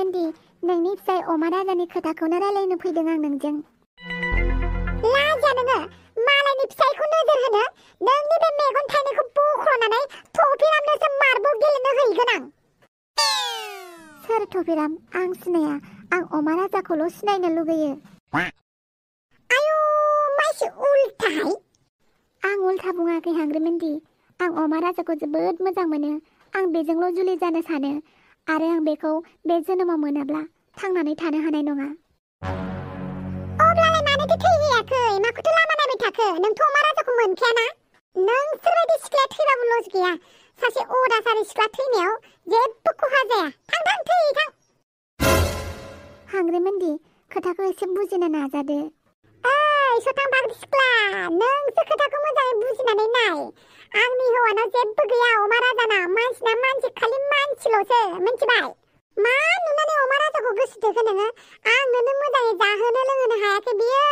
हांग्रिमोनदि नोंनि फिसाय अमा राजानि खोथाखौनो रायलायनो फैदों आं नोंजों। लाजिया नोङो मालायनि फिसायखौ नोजोर होनो नोंनि बे मेगन थाइनैखौ बख्रनानै थफिरामनोसो मार्बल गेलेनो हैगोन आं। सोर थफिराम? आं सिनाया। आं अमा राजाखौल' सिनायनो लुगैयो। आयु माइसि उल्थाहाय। आं उल्था बुङाखै हांग्रिमोनदि। आं अमा राजाखौ जोबोद मोजां मोनो। आं बेजोंल' जुलि जानो सानो आरो आं बेखौ बे जोनोमाव मोनाब्ला थांनानै थानो हानाय नङा। अब्लालाय मानोथो थैहैयाखै? माखौथो लामा नायबाय थाखो? नोंथ' अमा राजाखौ मोनखायाना? नोंसोरबायदि सिख्लाया थैबाबो लस गैया। सासे अदासारि सिख्ला थैनायाव जेबो खहा जाया। थां थै थां। हांग्रिमोनदि खोथाखौ एसे बुजिनो नाजादो। ओइ सथां बागरि सिख्ला, नोंसो खोथाखौ मोजाङै बुजिनानै नाय। आंनि हौवानाव जेबो गैया अमा राजानाव। मानसिना मानसि खालि मानसिल'सो, मिथिबाय? मा नुनानै अमा राजाखौ गोसो थोखो नोङो? आंनोनो मोजाङै जाहोनो लोंहोनो हायाखै बियो।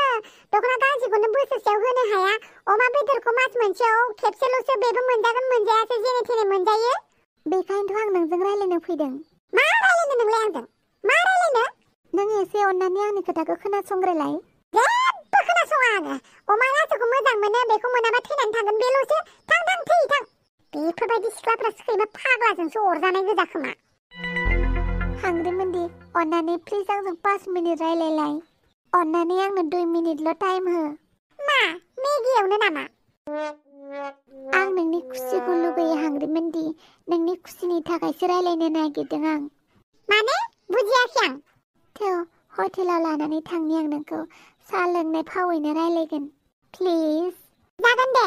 दख'ना गांसेखौनो बोसोरसेयाव होनो हाया। अमा बेदरखौ मास मोनसेयाव खेबसेल'सो, बेबो मोनजागोन मोनजायासो जेने थेने मोनजायो। बेखायनोथ' आं नोंजों रायलायनो फैदों। मा रायलायनो नोंलाय आंजों? मा रायलायनो? नों एसे अननानै आंनि खोथाखौ खोनासंग्रोलाय। जेबो खोनासङा आङो। अमा राजाखौ मोजां मोनो, बेखौ मोनाबा थैनानै थांगोन बेल'सो। थां थै थां। बेफोरबायदि सिख्लाफ्रा सैमा फाग्लाजोंसो अरजानाय गोजा खोमा। हांग्रिमोनदि अननानै प्लिज आंजों 5 मिनिट रायलायलाय। अननानै आंनो 2 मिनिटल' टाइम हो। मा मेगियावनो नामा? आं नोंनि खुसिखौ लुगैयो हांग्रिमोनदि। नोंनि खुसिनि थाखायसो रायलायनो नागिरदों आं। माने बुजियाखै आं। थौ हटेलाव लानानै थांनि आं नोंखौ। साहा लोंनाय फावैनो रायलायगोन। प्लिज। जागोन दे।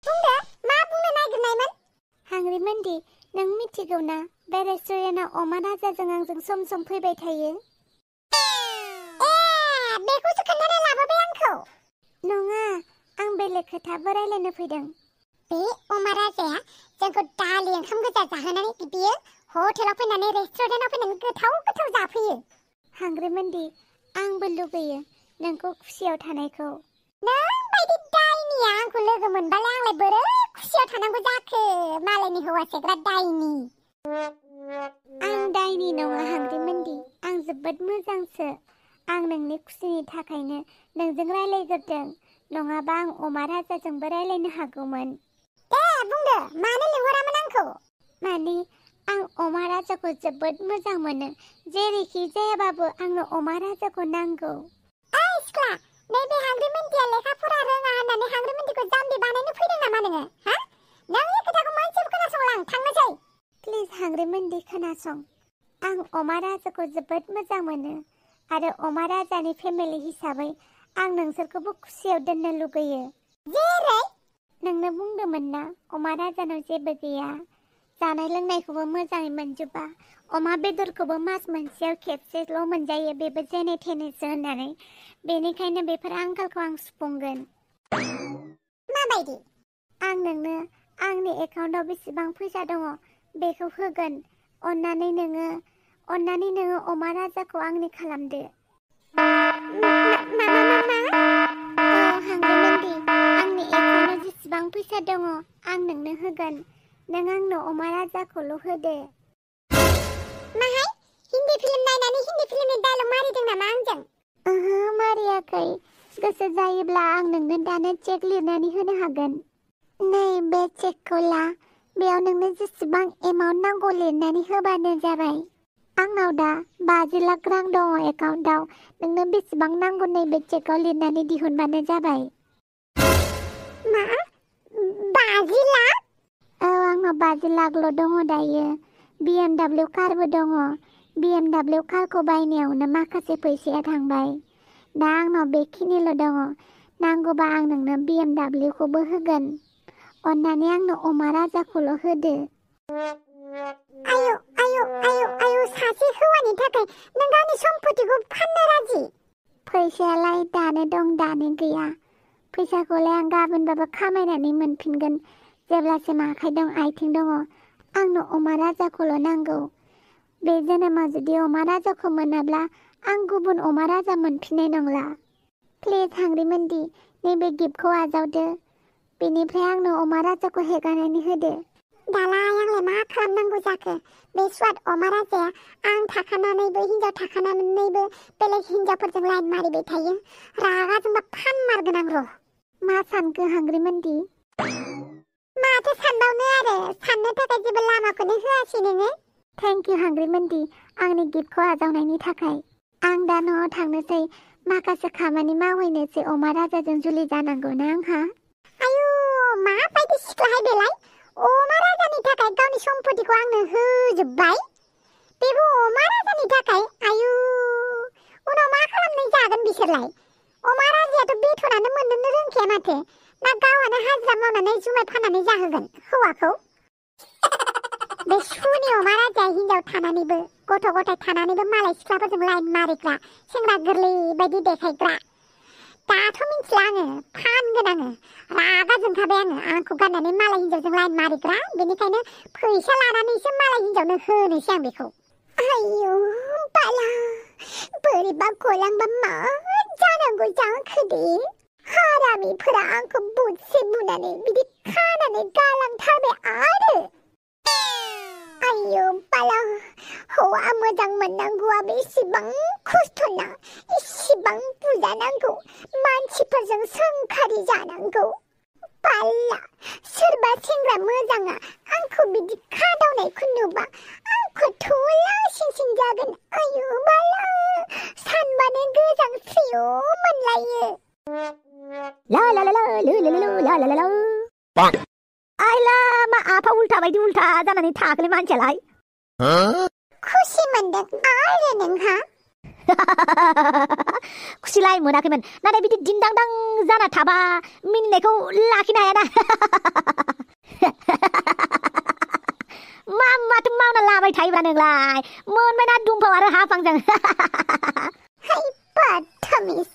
बुंदो मा बुंनो नागिरनायमोन? हांग्रिमोनदि नों मिथिगौ ना बे रेस्टुरेन्टआव अमा राजाजों आंजों सम सम फैबाय थायो। बेखौसो खोन्थानो लाबोबाय आंखौ। नङा, आं बेलेग खोथाबो रायलायनो फैदों। बे अमा राजाया जोंखौ दालि ओंखाम गोजा जाहोनानै बियो हटेलाव फैनानै रेस्टुरेन्टआव फैनानै गोथाव गोथाव जाफैयो। हांग्रिमोनदि आंबो लुगैयो नोंखौ खुसियाव थानायखौ। नों बायदि दायनिया आंखौ लोगो मोनबालाय आंलाय बोरै खुसियाव थानांगौ जाखो? मालायनि हौवा सेग्रा दायनि। आं दायनि नङा हांग्रिमोनदि। आं जोबोद मोजांसो। आं नोंनि खुसिनि थाखायनो नोंजों रायलायग्रोदों। नङाबा आं अमा राजाजोंबो रायलायनो हागौमोन। दे बुंदो मानो लिंहरामोन आंखौ? माने आं अमा राजाखौ जोबोद मोजां मोनो। जेरैखि जायाबाबो आंनो अमा राजाखौ नांगौ। ओइ सिख्ला, नैबे हांग्रिमोनदिया लेखा फरा रोङा होननानै हांग्रिमोनदिखौ जाम्बि बानायनो फैदों नामा नोङो? हा? नोंनि खोथाखौ मोनसेबो खोनासंला आं थांनोसै। प्लिज हांग्रिमोनदि खोनासं। आं अमा राजाखौ जोबोद मोजां मोनो आरो अमा राजानि फेमिलि हिसाबै आं नोंसोरखौबो खुसियाव दोननो लुगैयो। जेरै नोंनो बुंदोंमोन ना अमा राजानाव जेबो गैया। जानाय लोंनायखौबो मोजाङै मोनजोबा। अमा बेदरखौबो मास मोनसेयाव खेबसेल' मोनजायो, बेबो जेने थेनेसो होननानै। बेनिखायनो बेफोर आंखालखौ आं सुफुंगोन। माबायदि? आं नोंनो आंनि एकाउन्टाव बेसेबां फैसा दङ बेखौ होगोन। अन्नानै नोङो अमा राजाखौ आंनि खालामदो। हांग्रिमोनदि आंनि एकाउन्टाव जेसेबां फैसा दङ आं नोंनो होगोन। नों आंनो अमा राजाखौल' होदो। माहाय? हिन्दी फिल्म नायनानै हिन्दी फिल्मनि डायलग मारिदों नामा आंजों? ओहो मारियाखै। गोसो जायोब्ला आं नोंनो दानो चेक लिरनानै होनो हागोन। नै बे चेकखौ ला। बेयाव नोंनो जेसेबां एमाउन्ट नांगौ लिरनानै होबानो जाबाय। आंनाव दा 50 लाख रां दङ एकाउन्टाव। नोंनो बेसेबां नांगौ नैबे चेकआव लिरनानै दिहुनबानो जाबाय। मा? 50 लाख? औ, आंनाव 50 लाखल' दङ दायो। BMW कारबो दङ। BMW कारखौ बायनायावनो माखासे फैसाया थांबाय। दा आंनाव बेखिनिल' दङ। नांगौबा आं नोंनो BMW खौबो होगोन। अन्नानै आंनो अमा राजाखौल' होदो। आयु सासे हौवानि थाखाय नों गावनि सम्पथिखौ फाननो राजि? फैसायालाय दानो दं दानो गैया। फैसाखौलाय आं गाबोनबाबो खामायनानै मोनफिनगोन। जेब्लासिम आखाइ दं आथिं दङ। आंनो अमा राजाखौल' नांगौ। बे जोनोमाव जुदि अमा राजाखौ मोनाब्ला आं गुबुन अमा राजा मोनफिननाय नंला। प्लिज हांग्रिमोनदि नैबे गिफ्टखौ आजावदो। बेनिफ्राय आंनो अमा राजाखौ हेगारनानै होदो। दालाय आंलाय मा खालामनांगौ जाखो बे स्वाद अमा राजाया आं थाखानानैबो हिनजाव थाखानानैबो बेलेग हिनजावफोरजों लाइन मारिबाय थायो रागा जोंबा फानमारगोन आं र' मा सानखो हांग्रिमोनदि माथो सानबावनो आरो साननो थाखाय जेबो लामाखौनो होआसै नोङो थेंक इउ हांग्रिमोनदि आंनि गिफ्टखौ आजावनायनि थाखाय आं दा न'आव थांनोसै माखासे खामानि मावहैनोसै अमा राजाजों जुलि जानांगौना आंहा आयु माबायदि सिख्लाहाय बेलाय अमा राजानि थाखाय गावनि सम्पतिखौ आंनो होजोब्बाय बेबो अमा राजानि थाखाय आयु उनाव मा खालामनाय जागोन बिसोरलाय अमा राजायाथ' बेथनानो मोननोनो रोंखाया माथो ना गावहानो हाजिरा मावनानै जुमाय फाननानै जाहोगोन हौवाखौ बे सुनि अमा राजाया हिनजाव थानानैबो गथ' गथाय थानानैबो मालाय सिख्लाफोरजों लाइन मारिग्रा सेंग्रा गोरलै बायदि देखायग्रा दाथ' मिन्थिला आङो फानगोन आङो रागा जोंखाबाय आंखौ गारनानै मालाय हिनजावजों लाइन मारिग्रा बेनिखायनो फैसा लानानैसो मालाय हिनजावनो होनोसै आं बेखौ आयौ बाला बोरैबा गलांबा मा जानांगौ जाखो दे हारामिफोरा आंखौ बुदसे बुनानै बिदि खानानै गालांथारबाय आरो आयौ बाला हौवा मोजां मोननांगौआ बेसेबां खस्थ'ना इसेबां बुजानांगौ मानसिफोरजों सोंखारि जानांगौ बाला सोरबा सेंग्रा मोजाङा आंखौ बिदि खादावनायखौ नुबा आंखौ थुलासिन जागोन आयौ बाला सानबानो गोजांस्रियो मोनलायो ला ला ला ला ला ला ला ला ला आइला मा आफा उल्था बायदि उल्था जानानै थाखोलै मानसियालाय खुसि मोनदों आरो नोंहा खुसिलाय मोनाखैमोन नाथाय बिदि दिंदांदां जाना थाबा मिनिनायखौ लाखिनो हायाना माथो मावना लाबाय थायोब्रा नोंलाय मोनबायना दुमफाव आरो हाफांजों हाय बदतमिज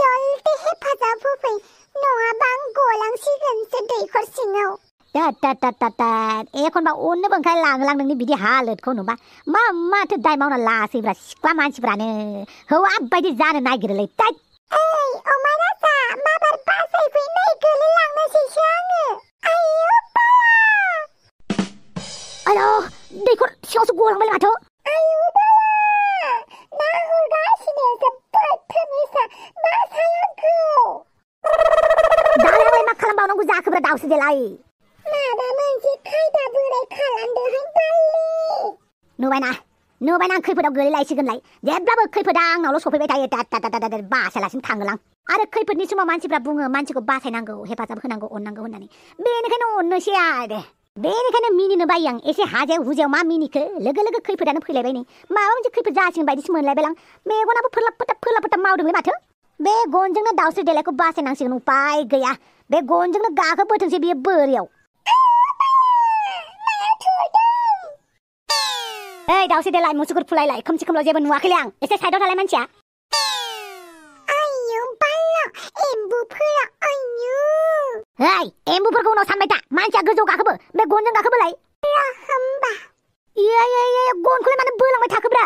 जल्दी हेफाजाब होफै नङाबा आं गलांसिगोनसो दैखर सिङाव एखनबा अननोबो ओंखारलाङोलां नोंनि बिदि हालोदखौ नुबा माथो दाय मावना लासैब्रा सिख्ला मानसिफ्रानो हौवा बायदि जानो नागिरोलै ओइ अमा राजा माबार बासायफैनाय गोलैलांनोसैसो आङो आयौ बाला आयौ दैखर सिङावसो गलांबाय माथो आयौ बाला नाहरगासिनो जोबोद थमिसा बासायखौ दालाय मा खालामबावनांगौ जाखोब्रा दाउसो देलाय माबा मोनसे खायदा बोराय खालामदोहाय बालि नुबायना आं खैफोदाव गोलैलायसिगोनलाय जेब्लाबो खैफोदा आंनावल' सफैबाय थायो बासायालासिनो थाङोलां आरो खैफोदनि समाव मानसिफ्रा बुङो मानसिखौ बासायनांगौ हेफाजाब होनांगौ अननांगौ होननानै बेनिखायनो अननोसै आरो बेनिखायनो मिनिनो बायो आं एसे हाजायाव हुजायाव मा मिनिखो लोगो खैफोदानो फैलायबाय नै माबा मोनसे खैफोद जासिगोन बायदिसो मोनलायबाय आं मेगनाबो फोरलाब फोथाब मावदोंलै माथो बे गनजोंनो दाउस्रि देलायखौ बासायनांसिगोन उपाय गैया बे गनजोंनो गाखोबोथोंसै बियो बोरियाव ओइ दाउस्रि देलाय मुसुगुर फुलायलाय खोमसि खोमलाव जेबो नुवाखैलै आं एसे साइडआव थालाय मानसिया आयौ बाला एम्बुफोरा आयौ ओइ एम्बुफोरखौ उनाव सानबाय था मानसिया गोजौआव गाखोबो बे गनजों गाखोबोलाय होमबा ए गनखौलाय मानो बोलांबाय थाखोब्रा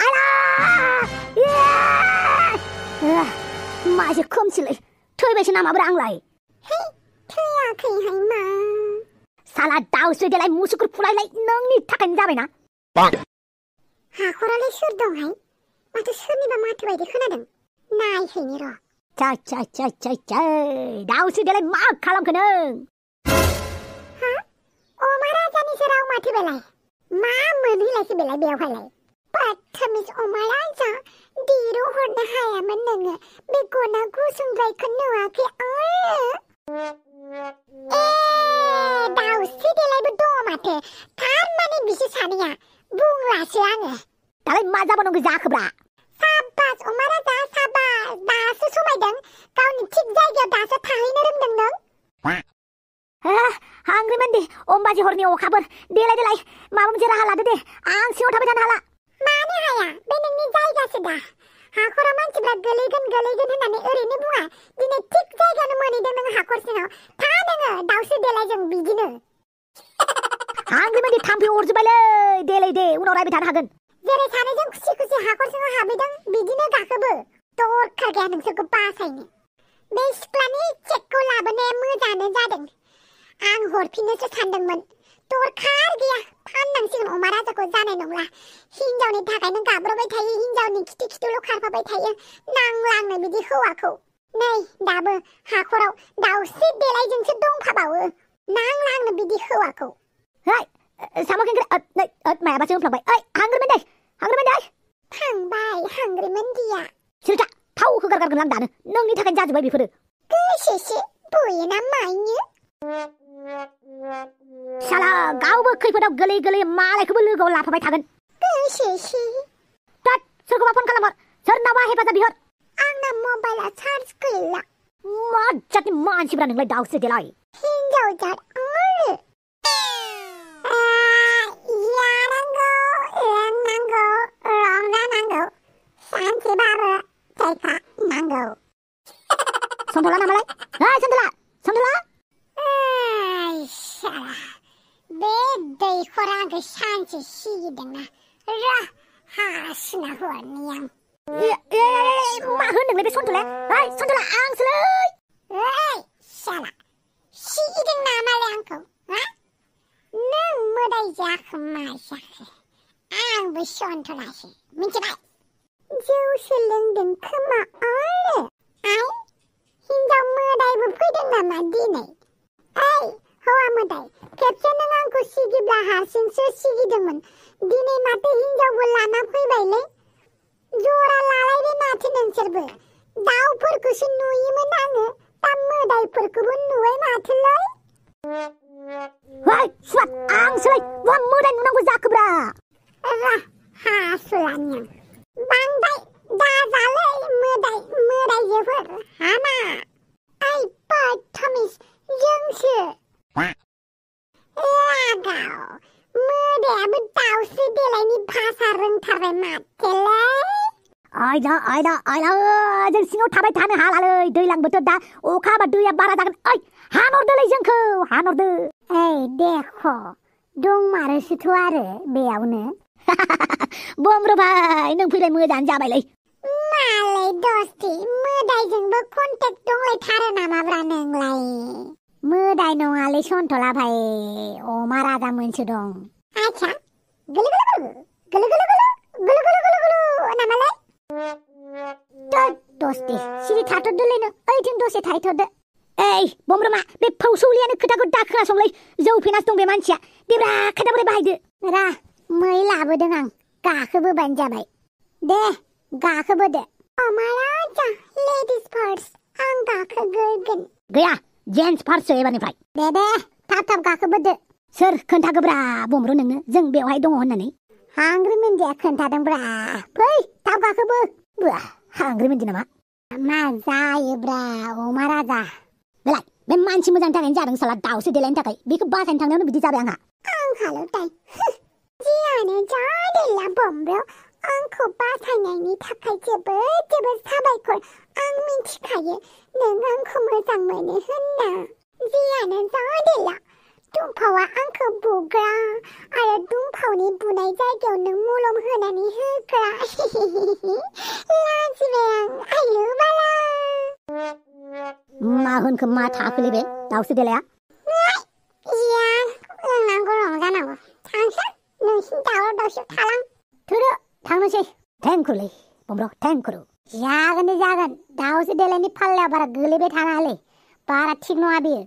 आला मा एसे खोमसिलै थैबायसो नामाब्रा आंलाय हे थैयाखैहाय मा साला दाउस्रि देलाय मुसुगुर फुलायलाय नोंनि थाखायनो जाबायना हाखरालाय सोर दंहाय माथो सोरनिबा माथो बायदि खोनादों नायहैनि र' दाउस्रि देलाय मा खालामखो नों हा अमा राजानिसो राव माथो बेलाय मा मोनहैलायसो बेलाय बेवहायलाय बदतमिज अमा राजा दिरुं हरनो हायामोन नोङो बे गना गुसुंद्रायखौ नुवाखै दाउस्रि देलायबो दङ माथो थारमाने बिसोर सानैया बुंलासो आङो दालाय मा जाबावनांगौ जाखोब्रा साबास अमा राजा साबास दासो समायदों गावनि थिग जायगायाव दासो थाहैनो रोंदों नों हांग्रिमोनदि अम्बाजि हरनि अखाफोर देलाय माबा मोनसे राहा लादो दे आं सिङाव थाबाय थानो हाला मानो हाया बे नोंनि जायगासो दा हाखराव मानसिफ्रा गोलैगोन होननानै ओरैनो बुङा दिनै थिग जायगायावनो मोनहैदों नों हाखर सिङाव था नोङो दाउस्रि देलायजों बिदिनो हांग्रिमोनदि थाम्फै अरजोब्बायलै देलाय दे उनाव रायबाय थानो हागोन जेरै सानैजों खुसि हाखर सिङाव हाबैदों बिदिनो गाखोबो दरखार गैया नोंसोरखौ बासायनो बे सिख्लानि चेकखौ लाबोनाया मोजाङानो जादों आं हरफिननोसो सानदोंमोन दरखार गैया फाननांसिगोन अमा राजाखौ जानाय नंला हिनजावनि थाखायनो गाब्रबाय थायो हिनजावनि खिथु खारफाबाय थायो नांला आंनो बिदि हौवाखौ नै दाबो हाखराव दाउस्रि देलायजोंसो दंफाबावो नांला आंनो बिदि हौवाखौ Hey, sama kan mẹ bà chưa phải. Ơi, hangri men đây. थांबाय हांग्रिमोन दिया Sirta, thau khơ gar gan dan. Nang ni thakan jaju bai bifur. गोसेसे बुयोना माइनो Sala, गाव बो खैफोदाव गोलै मालायखौबो लोगोआव लाफाबाय थागोन. गोसेसे तात, सोरखौबा फन खालाम हर. सोरनावबा हेफाजाब बिहर. आंना मबाइला चार्ज गैला मा जातनि मानसिफ्रा नोंलाय दाउसो देलाय. हिनजाव जात आरो यानांगौ लोंनांगौ रंजानांगौ सानसेबाबो नांगौ Sontola नामालाय? Hai, Sontola. साला बे दैखराखौ सानसे सिगिदोंना र' हासिना हरनि आं मा होन नोंलाय बे Sontola? Hai, Sontola आंसोलै. साला सिगिदों नामालाय आंखौ हा नों मोदाय जाखो मा जाखो आंबो सन्थलासो मिथिबाय जौसो लोंदों खोमा आरो आइ हिनजाव मोदायबो फैदों नामा दिनै ओइ हौवा मोदाय खेबसे नों आंखौ सिगिब्ला हारसिंसो सिगिदोंमोन दिनै माथो हिनजावबो लाना फैबायलै जरा लालायबाय माथो नोंसोरबो दाउफोरखौसो नुयोमोन आङो दा मोदायफोरखौबो नुबाय माथोलै Hai, suat आंसोलै. मा मोदाय नुनांगौ जाखोब्रा? र' हासुलानि आं बांद्राय दाजालै मोदायजोफोर हामा ओइ बदतमिस जोंसो लागाव मोदायाबो दाउस्रि देलायनि भाषा रोंथारबाय माथोलै आयदा जों सिङाव थाबाय थानो हालालै दैलां बोथोर दा अखा हाबा दैया बारा जागोन. ओइ, हानहरदोलै जोंखौ हानहरदो. ओइ देख दंमारोसोथ' आरो बेयावनो बमब्र भाई नों फैलाय मोजाङानो जाबायलै. मालाय दस्ति मोदायजोंबो कन्टेक्ट दंलायथारो नामाब्रा नोंलाय मोदाय नङालै सन्थला भाइ अमा राजा मोनसो दं आच्छा गुलु नामालाय दस्ति सिरि थाथ'दोलै नों ओइथिं दसे थाहैथ'दो. ओइ बमब्रमा बे फौसौलियानो खोथाखौ दा खोनासंलै जौ फेनासो दं बे मानसिया देब्रा खोथाफोर बाहायदो. रा मै लाबोदों आं गाखोबोबानो जाबाय दे गाखोबोदो. अमा राजा लेडिज फार्स्ट आं गाखोगोरगोन गैया जेन्टस फार्स्टसो एबारनिफ्राय. दे थाब गाखोबोदो. सोर खोन्थागोब्रा बमब्र नोंनो जों बेवहाय दङ होननानै? हांग्रि मेन्दिया खोन्थादोंब्रा फै थाब गाखोबो. हांग्रि मेन्दि नामा? मा जायोब्रा अमा राजा बेलाय बे मानसि मोजांनि थाखायनो जादों साला दाउसो देलायनि थाखाय बेखौ बासायनो थांनायावनो बिदि जाबाय आंहा. आंहाल' दाय जियानो जादोंला बमब्र आंखौ बासायनायनि थाखाय जोबोद साबायखर आं मिथिखायो नों आंखौ मोजां मोनो होनना जियानो जादोंला दुमफावआ आंखौ बुग्रा आरो दुमफावनि बुनाय जायगायाव नों मलम होनानै होग्रा लाजिबाय आं आयु बाला मा होनखो मा थाखोलै बे दाउसो देलाया? या लोंनांगौ रंजानांगौ थांसै नोंसिनि दावराव दावसियाव थालां थोदो थांनोसै. थेंकुलै बमब्र थेंकुरु. जागोन दाउसो देलायनि फाल्लायाव बारा गोलैबाय थानाङालै बारा थिग नङा बेयो.